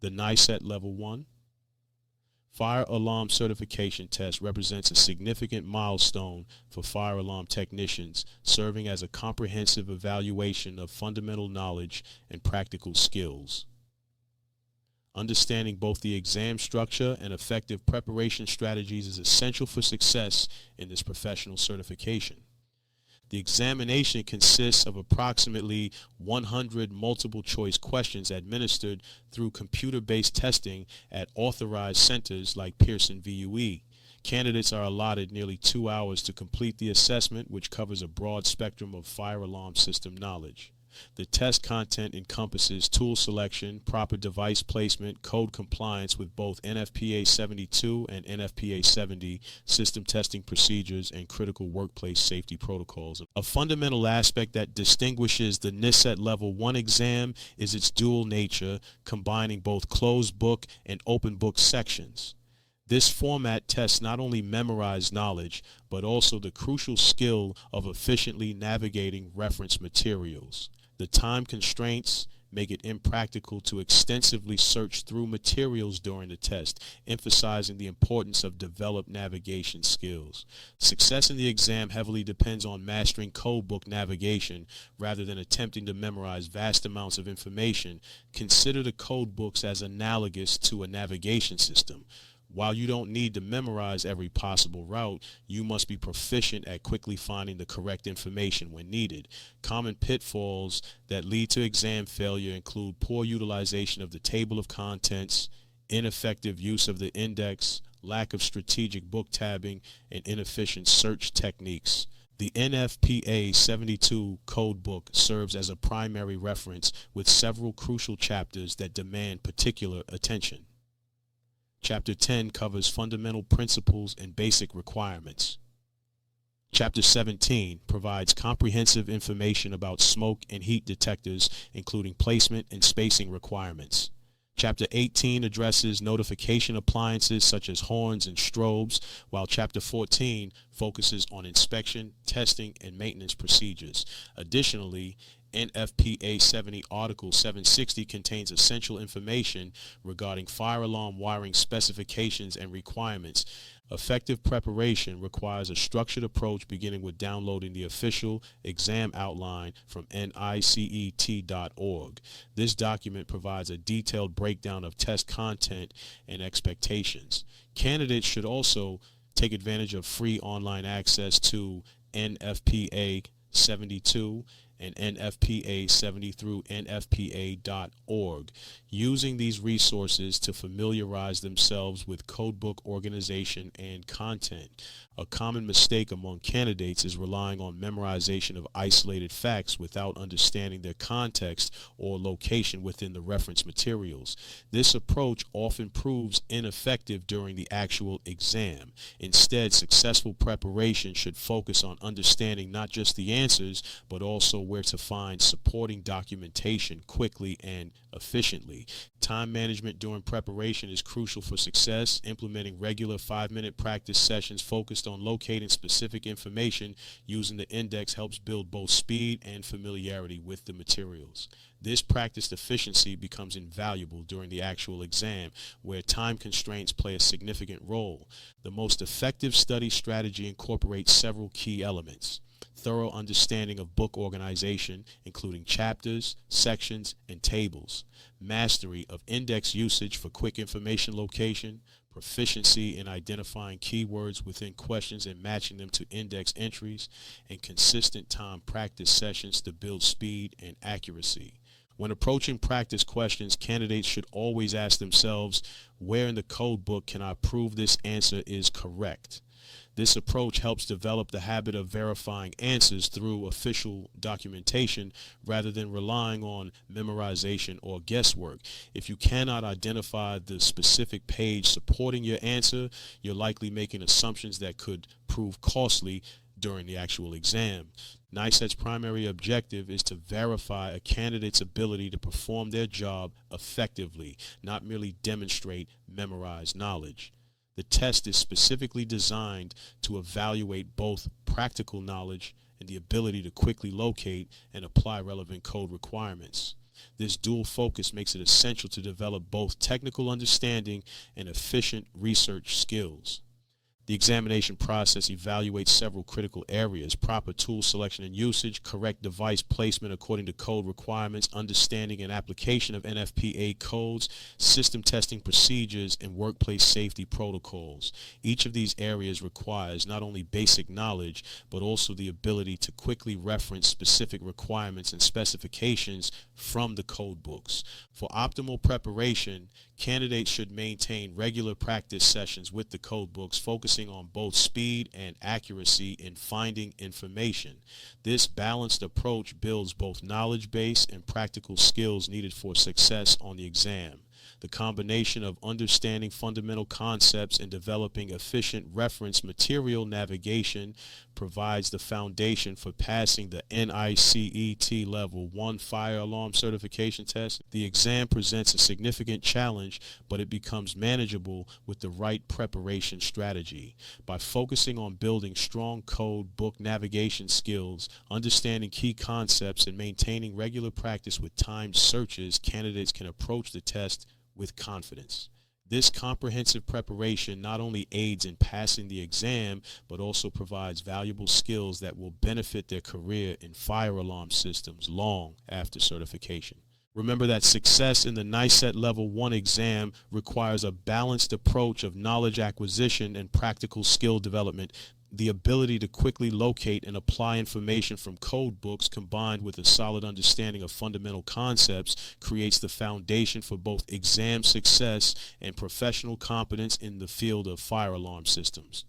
The NICET Level 1 Fire Alarm Certification Test represents a significant milestone for fire alarm technicians, serving as a comprehensive evaluation of fundamental knowledge and practical skills. Understanding both the exam structure and effective preparation strategies is essential for success in this professional certification. The examination consists of approximately 100 multiple-choice questions administered through computer-based testing at authorized centers like Pearson VUE. Candidates are allotted nearly 2 hours to complete the assessment, which covers a broad spectrum of fire alarm system knowledge. The test content encompasses tool selection, proper device placement, code compliance with both NFPA 72 and NFPA 70, system testing procedures, and critical workplace safety protocols. A fundamental aspect that distinguishes the NICET Level 1 exam is its dual nature, combining both closed book and open book sections. This format tests not only memorized knowledge, but also the crucial skill of efficiently navigating reference materials. The time constraints make it impractical to extensively search through materials during the test, emphasizing the importance of developed navigation skills. Success in the exam heavily depends on mastering codebook navigation rather than attempting to memorize vast amounts of information. Consider the codebooks as analogous to a navigation system. While you don't need to memorize every possible route, you must be proficient at quickly finding the correct information when needed. Common pitfalls that lead to exam failure include poor utilization of the table of contents, ineffective use of the index, lack of strategic book tabbing, and inefficient search techniques. The NFPA 72 codebook serves as a primary reference with several crucial chapters that demand particular attention. Chapter 10 covers fundamental principles and basic requirements. Chapter 17 provides comprehensive information about smoke and heat detectors, including placement and spacing requirements. Chapter 18 addresses notification appliances such as horns and strobes, while Chapter 14 focuses on inspection, testing, and maintenance procedures. Additionally, NFPA 70 Article 760 contains essential information regarding fire alarm wiring specifications and requirements. Effective preparation requires a structured approach, beginning with downloading the official exam outline from nicet.org. This document provides a detailed breakdown of test content and expectations. Candidates should also take advantage of free online access to NFPA 72 and NFPA 70 through NFPA.org, using these resources to familiarize themselves with codebook organization and content. A common mistake among candidates is relying on memorization of isolated facts without understanding their context or location within the reference materials. This approach often proves ineffective during the actual exam. Instead, successful preparation should focus on understanding not just the answers, but also where to find supporting documentation quickly and efficiently. Time management during preparation is crucial for success. Implementing regular 5-minute practice sessions focused on locating specific information using the index helps build both speed and familiarity with the materials. This practiced efficiency becomes invaluable during the actual exam, where time constraints play a significant role. The most effective study strategy incorporates several key elements: thorough understanding of book organization, including chapters, sections, and tables; mastery of index usage for quick information location; proficiency in identifying keywords within questions and matching them to index entries; and consistent time practice sessions to build speed and accuracy. When approaching practice questions, candidates should always ask themselves, where in the code book can I prove this answer is correct? This approach helps develop the habit of verifying answers through official documentation rather than relying on memorization or guesswork. If you cannot identify the specific page supporting your answer, you're likely making assumptions that could prove costly during the actual exam. NICET's primary objective is to verify a candidate's ability to perform their job effectively, not merely demonstrate memorized knowledge. The test is specifically designed to evaluate both practical knowledge and the ability to quickly locate and apply relevant code requirements. This dual focus makes it essential to develop both technical understanding and efficient research skills. The examination process evaluates several critical areas: proper tool selection and usage, correct device placement according to code requirements, understanding and application of NFPA codes, system testing procedures, and workplace safety protocols. Each of these areas requires not only basic knowledge, but also the ability to quickly reference specific requirements and specifications from the code books. For optimal preparation, candidates should maintain regular practice sessions with the code books, focusing on both speed and accuracy in finding information. This balanced approach builds both knowledge base and practical skills needed for success on the exam. The combination of understanding fundamental concepts and developing efficient reference material navigation provides the foundation for passing the NICET Level 1 fire alarm certification test. The exam presents a significant challenge, but it becomes manageable with the right preparation strategy. By focusing on building strong code book navigation skills, understanding key concepts, and maintaining regular practice with timed searches, candidates can approach the test with confidence. This comprehensive preparation not only aids in passing the exam, but also provides valuable skills that will benefit their career in fire alarm systems long after certification. Remember that success in the NICET Level 1 exam requires a balanced approach of knowledge acquisition and practical skill development. The ability to quickly locate and apply information from code books combined with a solid understanding of fundamental concepts creates the foundation for both exam success and professional competence in the field of fire alarm systems.